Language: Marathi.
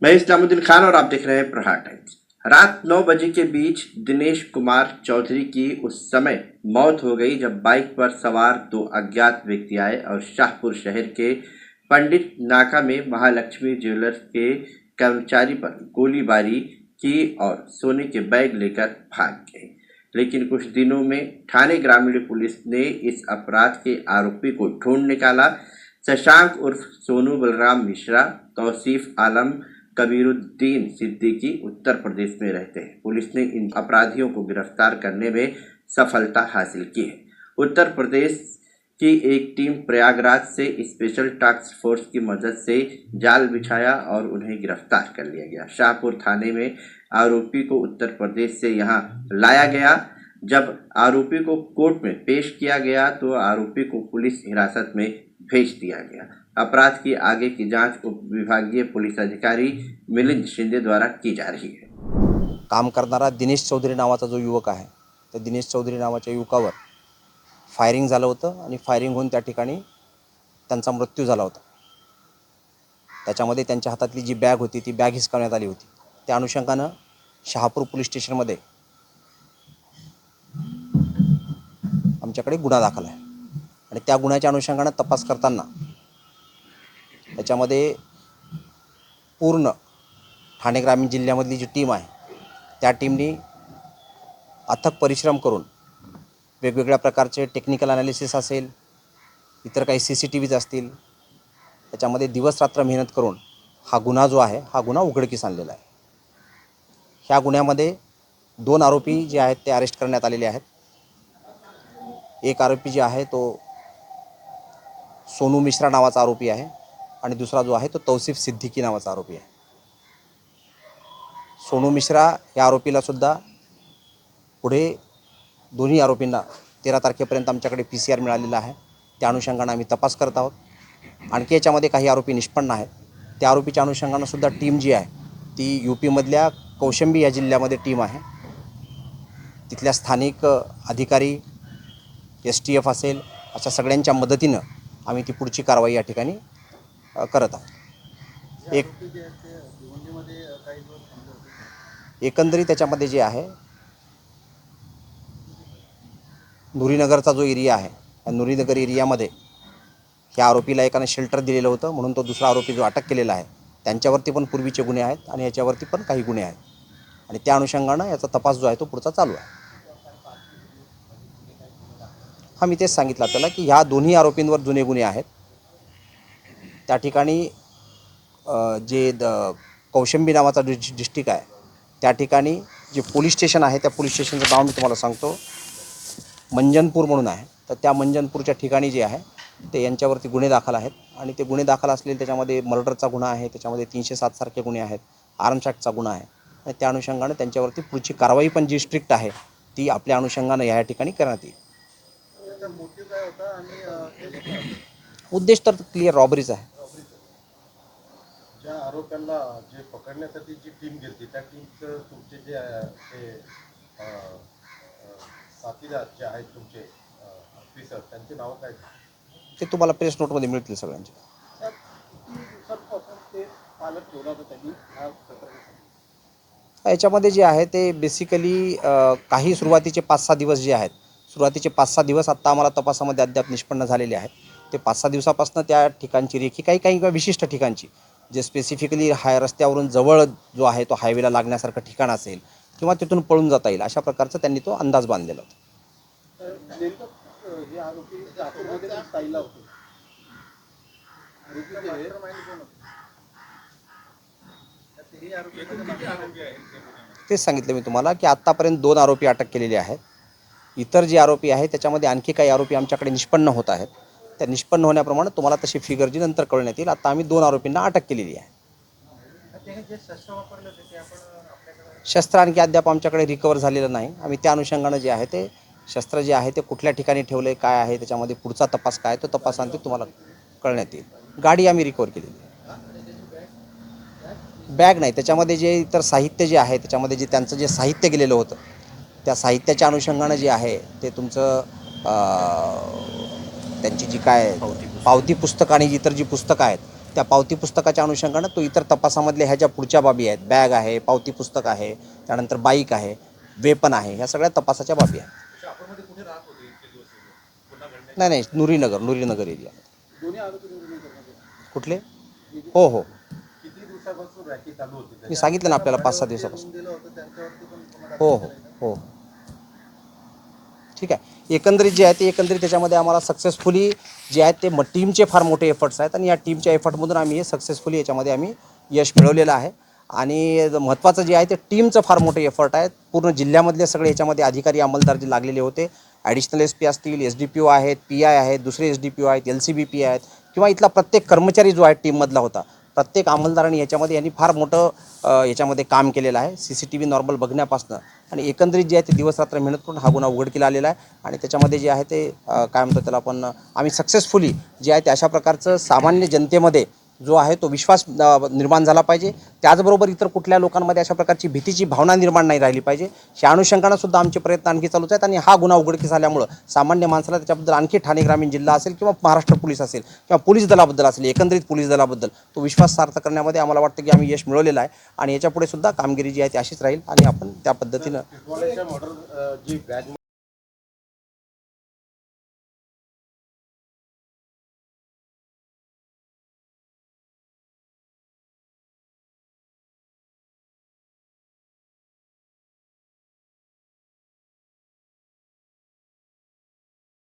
मैं इस्लामुद्दीन खान और आप देख रहे हैं प्रहार टाइम्स। रात 9 बजे के बीच दिनेश कुमार चौधरी की उस समय मौत हो गई जब बाइक पर सवार दो अज्ञात व्यक्ति आए और शाहपुर शहर के पंडित नाका में महालक्ष्मी ज्वेलर्स के कर्मचारी पर गोलीबारी की और सोने के बैग लेकर भाग गए। लेकिन कुछ दिनों में ठाणे ग्रामीण पुलिस ने इस अपराध के आरोपी को ढूंढ निकाला। शशांक उर्फ सोनू बलराम मिश्रा, तौसीफ आलम, कबीरुद्दीन सिद्दीकी उत्तर प्रदेश में रहते हैं। पुलिस ने इन अपराधियों को गिरफ्तार करने में सफलता हासिल की है। उत्तर प्रदेश की एक टीम प्रयागराज से स्पेशल टास्क फोर्स की मदद से जाल बिछाया और उन्हें गिरफ्तार कर लिया गया। शाहपुर थाने में आरोपी को उत्तर प्रदेश से यहाँ लाया गया। जब आरोपी को कोर्ट में पेश किया गया तो आरोपी को पुलिस हिरासत में भेज दिया गया। अपराध की आगे की जांच उप विभागीय पुलिस अधिकारी मिलिंद शिंदे द्वारा की जा रही है। काम करणारा दिनेश चौधरी नावाचा जो युवक आहे, त्या दिनेश चौधरी नावाच्या युवकावर फायरिंग झालं होतं आणि फायरिंग होऊन त्या ठिकाणी त्यांचा मृत्यू झाला होता। त्याच्यामध्ये त्यांच्या हातातली जी बॅग होती ती बॅग हिसकावण्यात आली होती। त्या अनुषंगानं शहापूर पोलीस स्टेशनमध्ये आमच्याकडे गुन्हा दाखल आहे आणि त्या गुन्ह्याच्या अनुषंगानं तपास करताना त्याच्यामध्ये पूर्ण ठाणे ग्रामीण जिल्ह्यामधली जी टीम आहे त्या टीमनी अथक परिश्रम करून वेगवेगळ्या प्रकारचे टेक्निकल ॲनालिसिस असेल, इतर काही CCTVज असतील, त्याच्यामध्ये दिवस रात्र मेहनत करून हा गुन्हा जो आहे हा गुन्हा उघडकीस आणलेला आहे। ह्या गुन्ह्यामध्ये 2 आरोपी जे आहेत ते अरेस्ट करण्यात आलेले आहेत। एक आरोपी जे आहे तो सोनू मिश्रा नावाचा आरोपी आहे आणि दुसरा जो आहे तो तौसीफ सिद्दीकी नावाचा आरोपी आहे। सोनू मिश्रा या आरोपीला सुद्धा पुढे दोन्ही आरोपींना 13 तारखेपर्यंत आमच्याकडे PCR मिळालेला आहे। त्या अनुषंगाने आम्ही तपास करत आहोत। आणखी याच्यामध्ये काही आरोपी निष्पन्न आहेत। त्या आरोपीच्या अनुषंगाने सुद्धा टीम जी आहे ती UP-मधल्या कौशंबी या जिल्ह्यामध्ये टीम आहे। तिथल्या स्थानिक अधिकारी, STF असेल, अशा सगळ्यांच्या मदतीनं आम्ही ती पुढची कारवाई या ठिकाणी करत आहोत। एकंदरीत त्याच्यामध्ये जे आहे नुरीनगरचा जो एरिया आहे या नुरीनगर एरियामध्ये ह्या आरोपीला एकाने शेल्टर दिलेलं होतं, म्हणून तो दुसरा आरोपी जो अटक केलेला आहे त्यांच्यावरती पण पूर्वीचे गुन्हे आहेत आणि याच्यावरती पण काही गुन्हे आहेत आणि त्या अनुषंगानं याचा तपास जो आहे तो पुढचा चालू आहे। हां, मी तेच सांगितलं आपल्याला की ह्या दोन्ही आरोपींवर जुने गुन्हे आहेत। त्या ठिकाणी जे कौशंबी नावाचा डिस्ट्रिक्ट आहे त्या ठिकाणी जे पोलीस स्टेशन आहे त्या पोलीस स्टेशनचं नाव मी तुम्हाला सांगतो, मंजनपूर म्हणून आहे। तर त्या मंजनपूरच्या ठिकाणी जे आहे ते यांच्यावरती गुन्हे दाखल आहेत आणि ते गुन्हे दाखल असलेले त्याच्यामध्ये मर्डरचा गुन्हा आहे, त्याच्यामध्ये 307 सारखे गुन्हे आहेत, आर्म्स ॲक्टचा गुन्हा आहे आणि त्या अनुषंगाने त्यांच्यावरती पुढची कारवाई पण जी स्ट्रिक्ट आहे ती आपल्या अनुषंगाने या ठिकाणी करण्यात येईल। उद्देश तर क्लिअर रॉबरीच आहे। ज्या आरोप्यांना जे पकडण्यासाठी जी टीम गेली त्या टीमचं तुमचे जे साथीदार जे आहेत तुमचे ऑफिसर त्यांचे नाव काय ते तुम्हाला प्रेस नोटमध्ये मिळतील सगळ्यांचे। याच्यामध्ये जे आहे ते बेसिकली काही सुरुवातीचे 5-6 दिवस जे आहेत, सुरुवातीचे 5-6 दिवस आत्ता आम्हाला तपासामध्ये अद्याप निष्पन्न झालेले आहेत। ते 5-6 दिवसापासून त्या ठिकाणची रेखी काही विशिष्ट ठिकाणची जे स्पेसिफिकली रस्त्यावरून जवळ जो आहे तो हायवेला लागण्यासारखं ठिकाण असेल किंवा तिथून पळून जाता येईल अशा प्रकारचा त्यांनी तो अंदाज बांधलेला होता। तेच सांगितलं मी तुम्हाला की आत्तापर्यंत 2 आरोपी अटक केलेले आहेत। इतर जे आरोपी आहेत त्याच्यामध्ये आणखी काही आरोपी आमच्याकडे निष्पन्न होत आहेत। त्या निष्पन्न होण्याप्रमाणे तुम्हाला तशी फिगर जी नंतर कळण्यात येईल। आता आम्ही 2 आरोपींना अटक केलेली आहे। शस्त्र आणखी अद्याप आमच्याकडे रिकवर झालेलं नाही। आम्ही त्या अनुषंगाने जे आहे ते शस्त्र जे आहे ते कुठल्या ठिकाणी ठेवले, काय आहे, त्याच्यामध्ये पुढचा तपास काय तो तपासांती तुम्हाला कळण्यात येईल। गाडी आम्ही रिकवर केलेली आहे। बॅग नाही, त्याच्यामध्ये जे इतर साहित्य जे आहे त्याच्यामध्ये जे त्यांचं जे साहित्य गेलेलं होतं त्या साहित्याच्या अनुषंगाने जे आहे ते तुमचं त्यांची जी काय पावती पुस्तकं आणि इतर जी पुस्तकं आहेत त्या पावती पुस्तकाच्या अनुषंगानं तो इतर तपासामधल्या ह्या ज्या पुढच्या बाबी आहेत, बॅग आहे, पावती पुस्तक आहे, त्यानंतर बाईक आहे, वेपन आहे, ह्या सगळ्या तपासाच्या बाबी आहेत. नाही नाही, नुरीनगर एरिया. कुठले? हो हो, किती दिवसापासून रॅकी चालू होती? मी सांगितलं ना आपल्याला 5-6 दिवसापासून. हो हो हो, ठीक आहे. एकंदरीत जे आहे ते त्याच्यामध्ये आम्हाला सक्सेसफुली जे आहेत ते टीमचे फार मोठे एफर्ट्स आहेत आणि या टीमच्या एफर्टमधून आम्ही हे सक्सेसफुली याच्यामध्ये आम्ही यश मिळवलेलं आहे. आणि महत्त्वाचं जे आहे ते टीमचं फार मोठे एफर्ट आहेत. पूर्ण जिल्ह्यामधले सगळे याच्यामध्ये अधिकारी अंमलदार जे लागलेले होते, ॲडिशनल SP असतील, SDPO आहेत, PI आहेत, दुसरे SDPO आहेत, LCBP आहेत, किंवा इथला प्रत्येक कर्मचारी जो आहे टीममधला होता, प्रत्येक अंमलदारांनी याच्यामध्ये यांनी फार मोठं याच्यामध्ये काम केलेलं आहे. CCTV नॉर्मल बघण्यापासून आणि एकंदरीत जे आहे ते दिवसरात्र मेहनत करून हा गुन्हा उघडकीला आलेला आहे. आणि त्याच्यामध्ये जे आहे ते काय म्हणतो त्याला आपण, आम्ही सक्सेसफुली जे आहे ते अशा प्रकारचं सामान्य जनतेमध्ये जो आहे तो विश्वास निर्माण झाला पाहिजे. त्याचबरोबर इतर कुठल्या लोकांमध्ये अशा प्रकारची भीतीची भावना निर्माण नाही राहिली पाहिजे. ह्या अनुषंगानं सुद्धा आमचे प्रयत्न आणखी चालूच आहेत. आणि हा गुन्हा उघडकीस आल्यामुळं सामान्य माणसाला त्याच्याबद्दल आणखी ठाणे ग्रामीण जिल्हा असेल किंवा महाराष्ट्र पोलीस असेल किंवा पोलीस दलाबद्दल असेल, एकंदरीत पोलीस दलाबद्दल तो विश्वास सार्थ करण्यामध्ये आम्हाला वाटतं की आम्ही यश मिळवलेलं आहे. आणि याच्यापुढे सुद्धा कामगिरी जी आहे ती अशीच राहील आणि आपण त्या पद्धतीनं मर्डर जी बॅग